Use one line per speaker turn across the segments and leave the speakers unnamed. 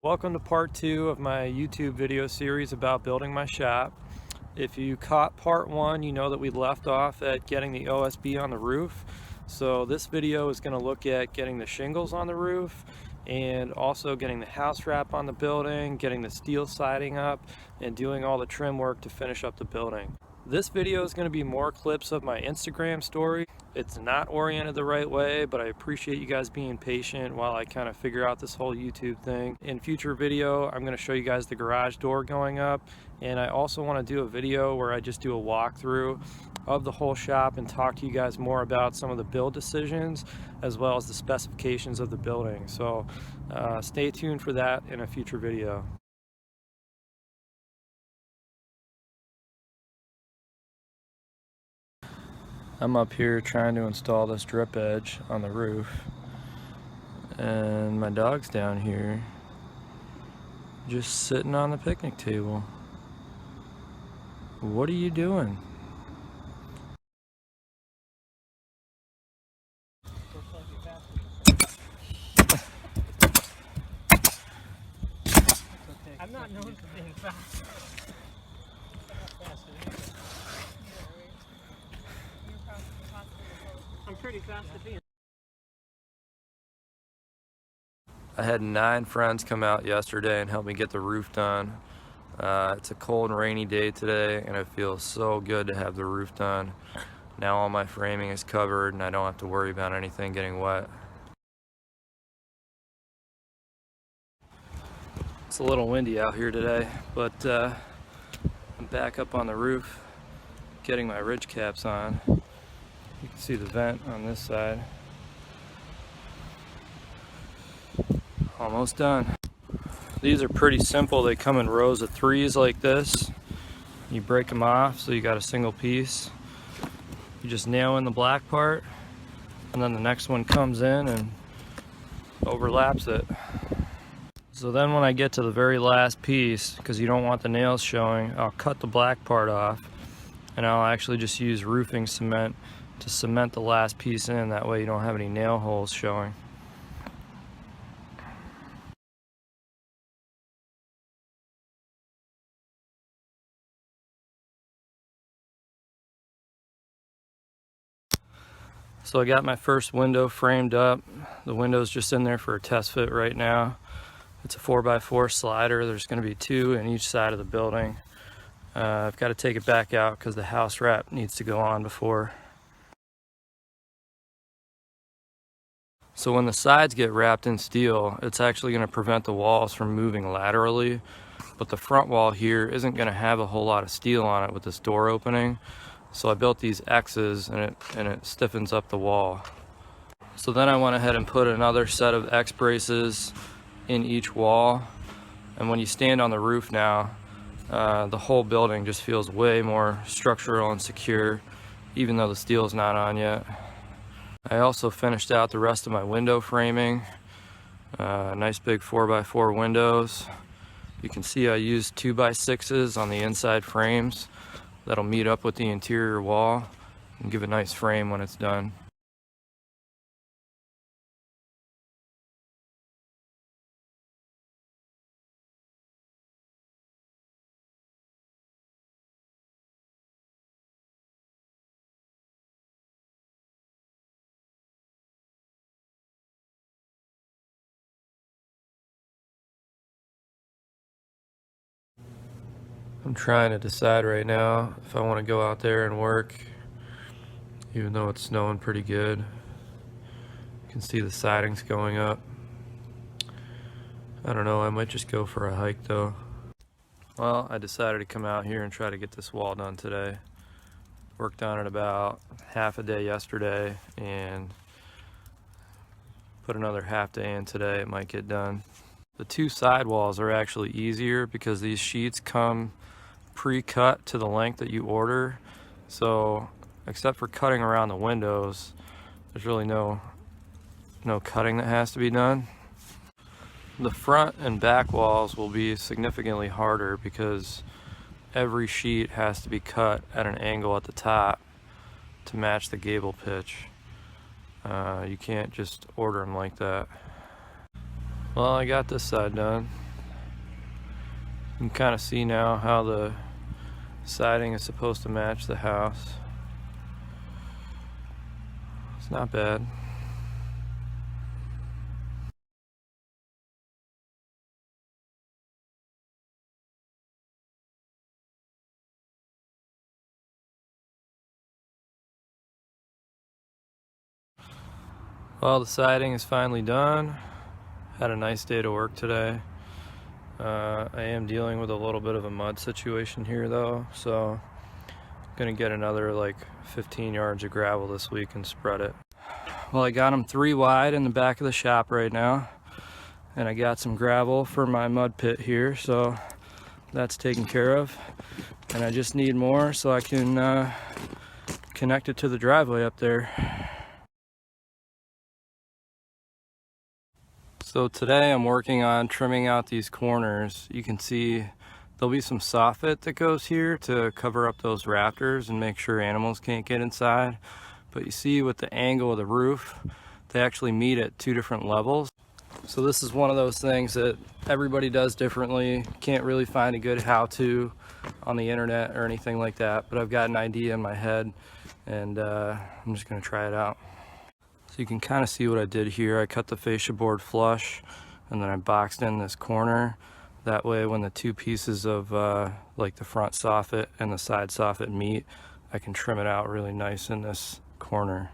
Welcome to part 2 of my YouTube video series about building my shop. If you caught part 1, you know that we left off at getting the OSB on the roof. So this video is going to look at getting the shingles on the roof and also getting the house wrap on the building, getting the steel siding up, and doing all the trim work to finish up the building. This video is going to be more clips of my Instagram story. It's not oriented the right way, but I appreciate you guys being patient while I kind of figure out this whole YouTube thing. In future video, I'm going to show you guys the garage door going up, and I also want to do a video where I just do a walkthrough of the whole shop and talk to you guys more about some of the build decisions as well as the specifications of the building. So stay tuned for that in a future video. I'm up here trying to install this drip edge on the roof, and my dog's down here just sitting on the picnic table. What are you doing?
I'm not known for being fast. I'm pretty fast at being.
I had 9 friends come out yesterday and help me get the roof done. It's a cold and rainy day today, and it feels so good to have the roof done. Now all my framing is covered and I don't have to worry about anything getting wet. It's a little windy out here today, but I'm back up on the roof getting my ridge caps on. You can see the vent on this side. Almost done. These are pretty simple. They come in rows of 3s like this. You break them off so you got a single piece. You just nail in the black part, and then the next one comes in and overlaps it. So then when I get to the very last piece, because you don't want the nails showing, I'll cut the black part off, and I'll actually just use roofing cement to cement the last piece in. That way you don't have any nail holes showing. So I got my first window framed up. The window's just in there for a test fit right now. It's a 4x4 slider. There's going to be 2 in each side of the building. I've got to take it back out because the house wrap needs to go on before. So when the sides get wrapped in steel, it's actually going to prevent the walls from moving laterally, but the front wall here isn't going to have a whole lot of steel on it with this door opening. So I built these X's, and it stiffens up the wall. So then I went ahead and put another set of X braces in each wall, and when you stand on the roof now, the whole building just feels way more structural and secure, even though the steel's not on yet. I also finished out the rest of my window framing. Nice big 4x4 windows. You can see I used 2x6s on the inside frames. That'll meet up with the interior wall and give a nice frame when it's done. I'm trying to decide right now if I want to go out there and work, even though it's snowing pretty good. You can see the siding's going up. I don't know, I might just go for a hike though. Well, I decided to come out here and try to get this wall done today. Worked on it about half a day yesterday and put another half day in today. It might get done. The 2 side walls are actually easier because these sheets come pre-cut to the length that you order. So except for cutting around the windows, there's really no cutting that has to be done. The front and back walls will be significantly harder because every sheet has to be cut at an angle at the top to match the gable pitch. You can't just order them like that. Well, I got this side done. You can kind of see now how the siding is supposed to match the house. It's not bad. Well, the siding is finally done. Had a nice day to work today. I am dealing with a little bit of a mud situation here though, so I'm gonna get another like 15 yards of gravel this week and spread it. Well, I got them 3 wide in the back of the shop right now, and I got some gravel for my mud pit here, so that's taken care of. And I just need more so I can connect it to the driveway up there. So today I'm working on trimming out these corners. You can see there'll be some soffit that goes here to cover up those rafters and make sure animals can't get inside. But you see with the angle of the roof, they actually meet at 2 different levels. So this is one of those things that everybody does differently. Can't really find a good how-to on the internet or anything like that, but I've got an idea in my head, and I'm just gonna try it out. So you can kind of see what I did here. I cut the fascia board flush, and then I boxed in this corner. That way when the 2 pieces of like the front soffit and the side soffit meet, I can trim it out really nice in this corner.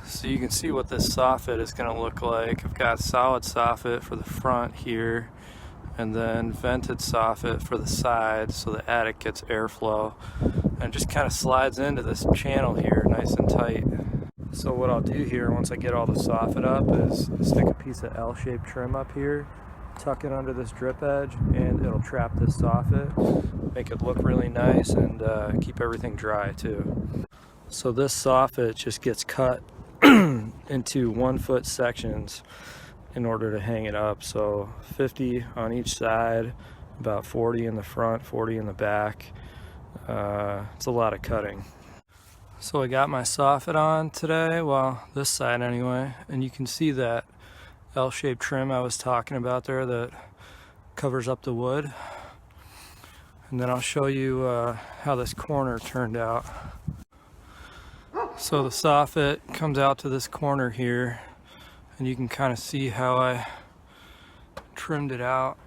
So you can see what this soffit is going to look like. I've got solid soffit for the front here, and then vented soffit for the side so the attic gets airflow, and it just kind of slides into this channel here nice and tight. So what I'll do here once I get all the soffit up is stick a piece of L-shaped trim up here, tuck it under this drip edge, and it'll trap this soffit, make it look really nice, and keep everything dry too. So this soffit just gets cut into 1-foot sections in order to hang it up. So 50 on each side, about 40 in the front, 40 in the back. It's a lot of cutting. So I got my soffit on today, well, this side anyway, and you can see that L-shaped trim I was talking about there that covers up the wood. And then I'll show you how this corner turned out. So the soffit comes out to this corner here, and you can kind of see how I trimmed it out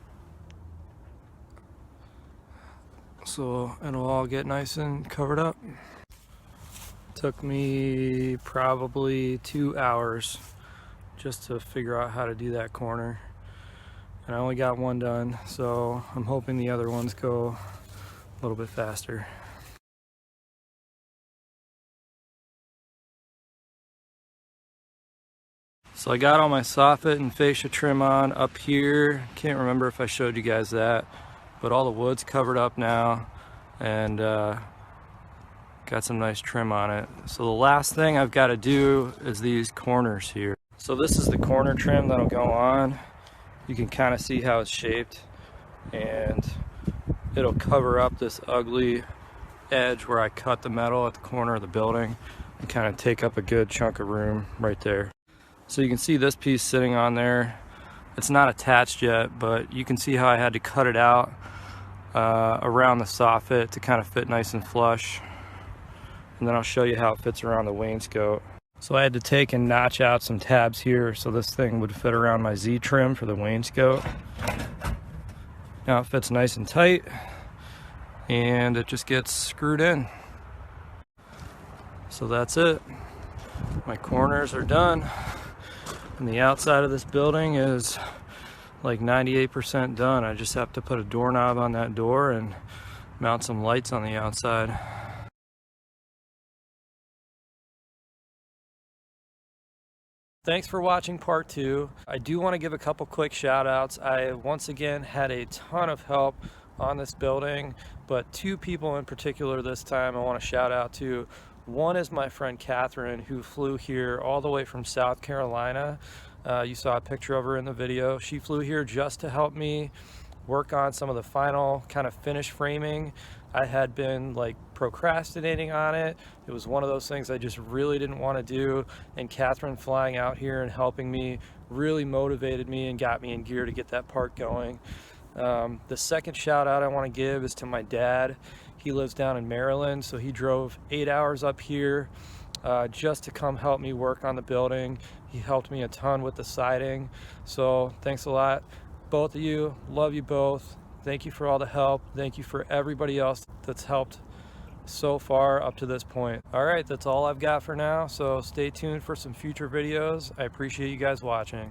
so it'll all get nice and covered up. Took me probably 2 hours just to figure out how to do that corner, and I only got one done, so I'm hoping the other ones go a little bit faster. So I got all my soffit and fascia trim on up here. Can't remember if I showed you guys that, but all the wood's covered up now, and got some nice trim on it. So the last thing I've got to do is these corners here. So this is the corner trim that'll go on. You can kind of see how it's shaped, and it'll cover up this ugly edge where I cut the metal at the corner of the building and kind of take up a good chunk of room right there. So you can see this piece sitting on there. It's not attached yet, but you can see how I had to cut it out around the soffit to kind of fit nice and flush. And then I'll show you how it fits around the wainscot. So I had to take and notch out some tabs here so this thing would fit around my Z trim for the wainscot. Now it fits nice and tight, and it just gets screwed in. So that's it. My corners are done. And the outside of this building is like 98% done. I just have to put a doorknob on that door and mount some lights on the outside. Thanks for watching part 2. I do want to give a couple quick shout outs. I once again had a ton of help on this building, but 2 people in particular this time I want to shout out to. One is my friend Catherine, who flew here all the way from South Carolina. You saw a picture of her in the video. She flew here just to help me work on some of the final kind of finish framing. I had been like procrastinating on it. It was one of those things I just really didn't want to do, and Catherine flying out here and helping me really motivated me and got me in gear to get that part going. The second shout out I want to give is to my dad. He lives down in Maryland, so he drove 8 hours up here just to come help me work on the building. He helped me a ton with the siding, so thanks a lot, both of you. Love you both. Thank you for all the help. Thank you for everybody else that's helped so far up to this point. All right, that's all I've got for now, so stay tuned for some future videos. I appreciate you guys watching.